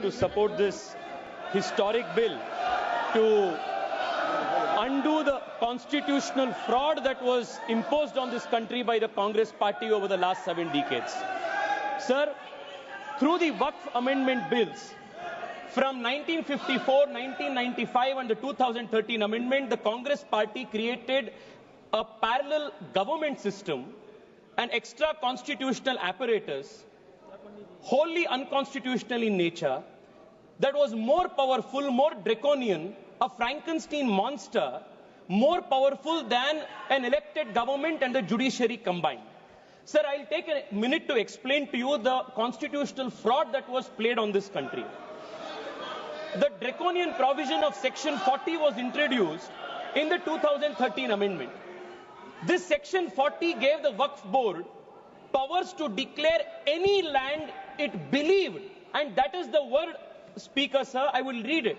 to support this historic bill to undo the constitutional fraud that was imposed on this country by the Congress party over the last 7 decades. Sir, through the Waqf amendment bills from 1954, 1995 and the 2013 amendment, the Congress party created a parallel government system, an extra constitutional apparatus, wholly unconstitutional in nature, that was more powerful, more draconian, a Frankenstein monster, more powerful than an elected government and the judiciary combined. Sir, I'll take a minute to explain to you the constitutional fraud that was played on this country. The draconian provision of Section 40 was introduced in the 2013 amendment. This Section 40 gave the Waqf Board powers to declare any land it believed, and that is the word, Speaker, sir, I will read it.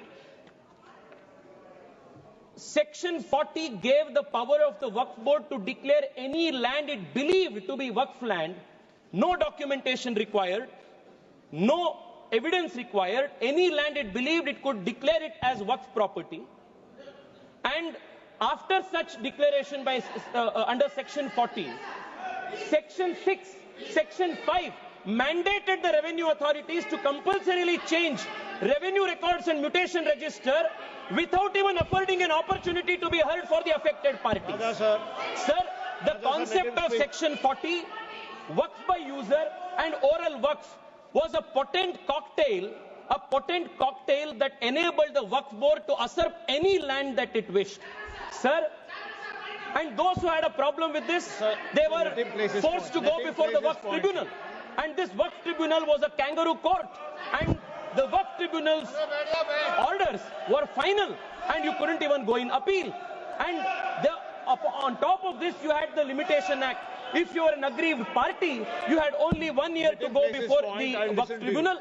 Section 40 gave the power of the Waqf Board to declare any land it believed to be Waqf land, no documentation required, no evidence required, any land it believed it could declare it as Waqf property. And after such declaration by under Section 40, Section 6, Section 5 mandated the revenue authorities to compulsorily change revenue records and mutation register without even affording an opportunity to be heard for the affected parties. Sir, the concept of Section 40, Waqf by user and oral Waqf, was a potent cocktail that enabled the Waqf Board to usurp any land that it wished. Sir, and those who had a problem with this, they were forced to go before the Waqf Tribunal. And this Waqf Tribunal was a kangaroo court. And the Waqf Tribunal's orders were final, and you couldn't even go in appeal. And on top of this, you had the Limitation Act. If you were an aggrieved party, you had only 1 year to go before the Waqf Tribunal,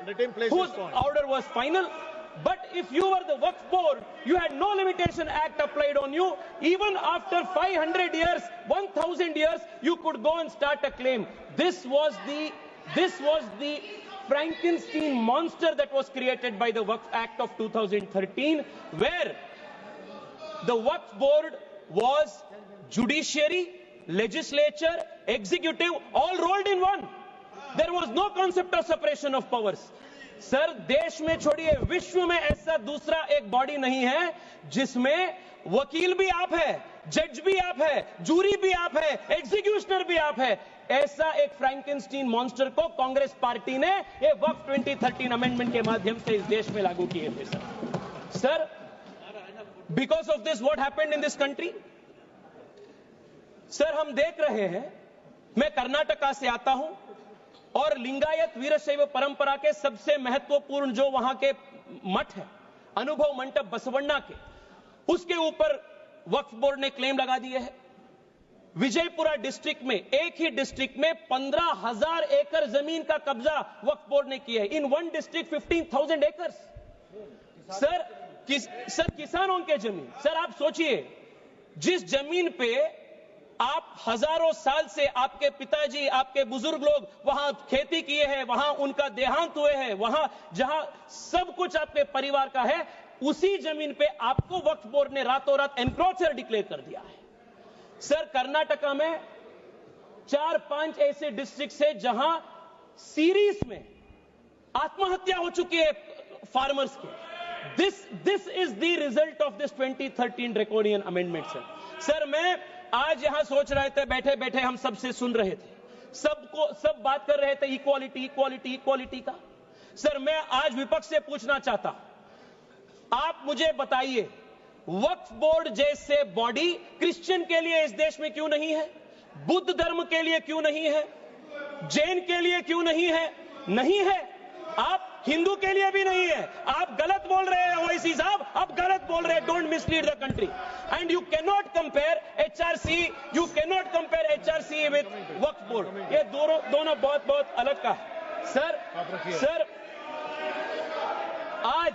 whose order was final. But if you were the Waqf Board, you had no Limitation Act applied on you. Even after 500 years, 1,000 years, you could go and start a claim. This was the Frankenstein monster that was created by the Waqf Act of 2013, where the Waqf Board was judiciary, legislature, executive, all rolled in one. There was no concept of separation of powers. Sir, देश में छोड़िए, विश्व में ऐसा दूसरा एक body नहीं है जिसमें वकील भी आप है, जज भी आप है, जूरी भी आप है, एग्जीक्यूशनर भी आप है. ऐसा एक फ्रैंकेनस्टीन मॉन्स्टर को कांग्रेस पार्टी ने ये वक्फ 2013 अमेंडमेंट के माध्यम से इस देश में लागू किए थे. Sir, because of this what happened in this country? Sir, हम देख रहे हैं, मैं कर्नाटका से आता हूं और लिंगायत वीरशैव परंपरा के सबसे महत्वपूर्ण जो वहां के मठ है, अनुभव मंडप बसवण्णा के, उसके ऊपर वक्फ बोर्ड ने क्लेम लगा दिए हैं. विजयपुरा डिस्ट्रिक्ट में, एक ही डिस्ट्रिक्ट में 15,000 एकड़ जमीन का कब्जा वक्फ बोर्ड ने किया है. In one district 15,000 acres. Sir, किसानों के जमीन. सर, आप सोचिए, जिस जमीन पे आप हजारों साल से आपके पिताजी, आपके बुजुर्ग लोग वहां खेती किए हैं, वहां उनका देहांत हुए हैं, वहां जहां सब कुछ आपके परिवार का है, उसी जमीन पे आपको वक्फ बोर्ड ने रातों रात एनक्रोचर डिक्लेयर कर दिया है. सर, कर्नाटका में 4-5 ऐसे डिस्ट्रिक्ट है जहां सीरीज में आत्महत्या हो चुकी है फार्मर्स के. This is the result of this 2013 draconian amendment. Sir, मैं आज यहां सोच रहे थे, बैठे बैठे हम सबसे सुन रहे थे, सब बात कर रहे थे इक्वालिटी इक्वालिटी इक्वालिटी का. सर, मैं आज विपक्ष से पूछना चाहता, आप मुझे बताइए, वक्फ बोर्ड जैसे बॉडी क्रिश्चियन के लिए इस देश में क्यों नहीं है? बुद्ध धर्म के लिए क्यों नहीं है? जैन के लिए क्यों नहीं है? नहीं है. आप हिंदू के लिए भी नहीं है. आप गलत बोल रहे हैं ओवैसी साहब, आप गलत बोल रहे हैं. Don't mislead the country. And you cannot compare HRC with Waqf board. ये दोनों बहुत बहुत अलग का है. सर, आज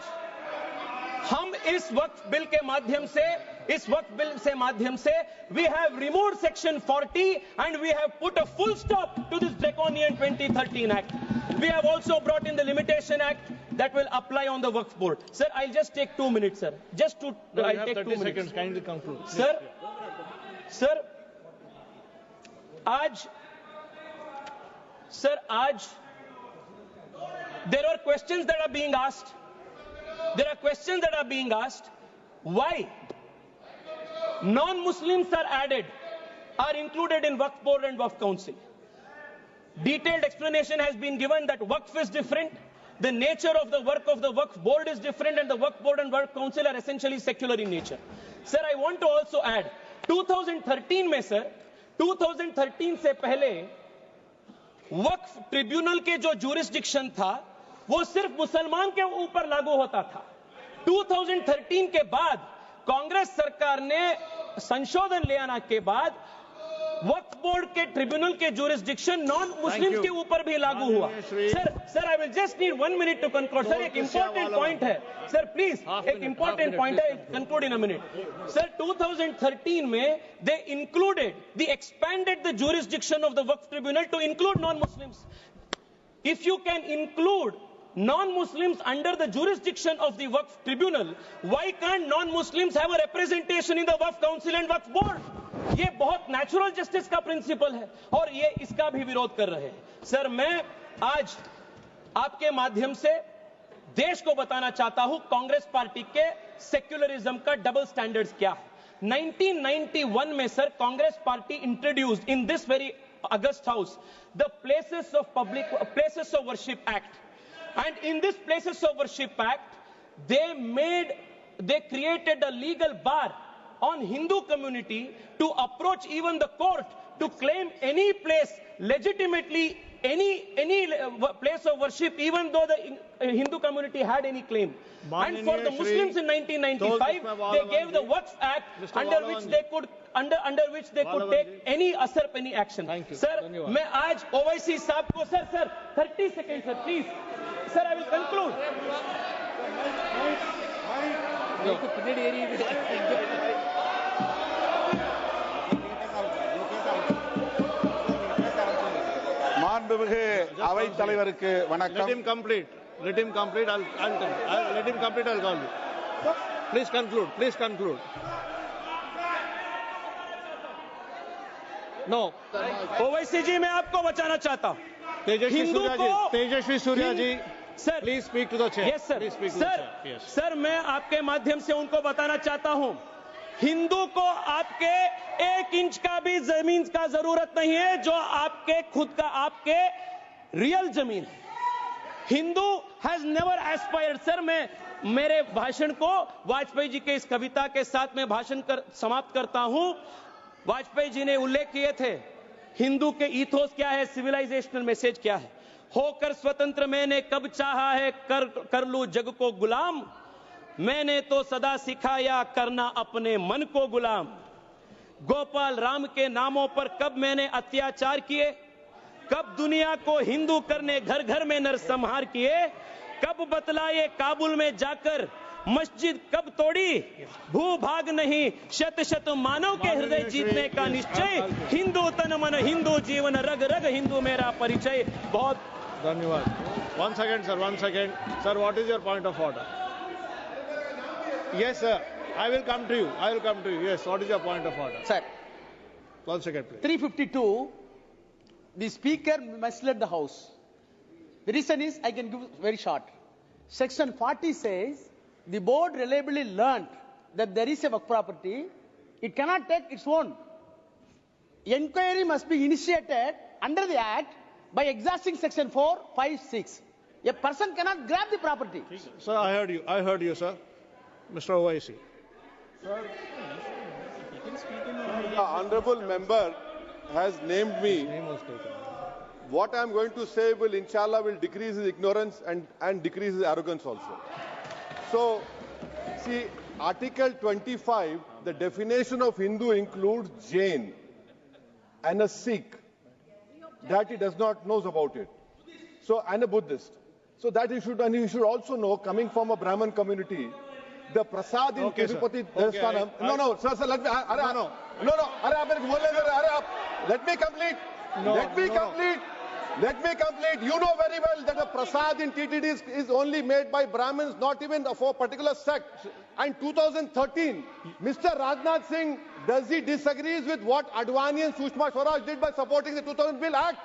हम इस वक्फ बिल के माध्यम से we have removed Section 40 and we have put a full stop to this draconian 2013 Act. We have also brought in the Limitation Act. that will apply on the Waqf board. Sir, I'll just take 2 minutes, sir. Just to, No, I'll you have take 30 2 minutes. seconds. Kindly conclude. Sir, आज there are questions that are being asked. There are questions that are being asked. Why non-Muslims are included in Waqf board and Waqf council? Detailed explanation has been given that Waqf is different. The nature of the work of the Waqf board is different, and the Waqf board and Waqf council are essentially secular in nature. Sir, I want to also add, 2013 में sir, 2013 से पहले वक्फ tribunal के जो jurisdiction था वो सिर्फ मुसलमान के ऊपर लागू होता था। 2013 के बाद कांग्रेस सरकार ने संशोधन ले आने के बाद वक्फ बोर्ड के ट्रिब्यूनल के ज्यूरिसडिक्शन नॉन मुस्लिम्स के ऊपर भी लागू हुआ। Sir I will just need 1 minute to conclude. Sir, एक इंपॉर्टेंट पॉइंट है सर, प्लीज, एक इंपॉर्टेंट पॉइंट है, conclude in a minute. Sir, 2013 में they included, they expanded the jurisdiction of the Waqf tribunal to include non Muslims. If you can include non-Muslims under the jurisdiction of the Waqf Tribunal, why can't non-Muslims have a representation in the Waqf Council and Waqf Board? ये बहुत natural justice का principal है और ये इसका भी विरोध कर रहे हैं। सर, मैं आज आपके माध्यम से देश को बताना चाहता हूं कांग्रेस पार्टी के सेक्युलरिज्म का डबल स्टैंडर्ड्स क्या है। 1991 में sir Congress party introduced in this very August house the places of worship act, and in this places of worship act they created a legal bar on Hindu community to approach even the court to claim any place legitimately, any place of worship, even though the Hindu community had any claim. And for the Muslims in 1995 they gave the Waqf Act under which they could take any asar any action. Sir, मैं आज OIC साहब को sir 30 seconds sir, please sir, I will conclude. மாண்புமிகு அவைத் தலைவருக்கு வணக்கம். Let him complete. I'll let him complete. I'll call you. Please conclude. No. OIC जी, मैं आपको बचाना चाहता हूं। Tejasvi Surya ji, sir, please speak to the chair. Yes sir, sir, मैं आपके माध्यम से उनको बताना चाहता हूं, हिंदू को आपके 1 इंच का भी जमीन का जरूरत नहीं है जो आपके खुद का आपके रियल जमीन है। Hindu has never aspired. Sir, मैं मेरे भाषण को वाजपेयी जी के इस कविता के साथ में समाप्त करता हूं। वाजपेयी जी ने उल्लेख किए थे हिंदू के ईथोस क्या है, सिविलाइजेशनल मैसेज क्या है। होकर स्वतंत्र मैंने कब चाहा है कर लूं जग को गुलाम, मैंने तो सदा सिखाया करना अपने मन को गुलाम। गोपाल राम के नामों पर कब मैंने अत्याचार किए, कब दुनिया को हिंदू करने घर घर में नरसंहार किए, कब बतलाए काबुल में जाकर मस्जिद कब तोड़ी, भूभाग नहीं शत शत मानव के हृदय जीतने का निश्चय, हिंदू तन मन हिंदू जीवन रग रग हिंदू मेरा परिचय। बहुत धन्यवाद। One second sir, what is your point of order? Yes sir, I will come to you. Yes, what is your point of order? Sir, 1 second please. 352, the speaker misled the house. The reason is, I can give very short. Section 40 says the board reliably learnt that there is a work property, it cannot take its own. Enquiry must be initiated under the act by exhausting section 4, 5, 6. A person cannot grab the property. Sir, I heard you sir. Mr. OIC. Sir, the honorable member has named me. Name was taken. What I am going to say will inshallah decrease his ignorance and decrease his arrogance also. So, see, Article 25, the definition of Hindu includes Jain and a Sikh, that he does not know about it. So, and a Buddhist. So that he should also know, coming from a Brahmin community, the prasad in Tirupati Devasthanam. No, sir, let me. Let me complete. Let me complete. You know very well that the prasad in TTD is only made by Brahmins, not even for a particular sect. And 2013, Mr. Rajnath Singh, does he disagrees with what Advani and Sushma Swaraj did by supporting the 2000 Bill Act?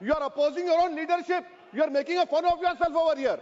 You are opposing your own leadership. You are making a fun of yourself over here.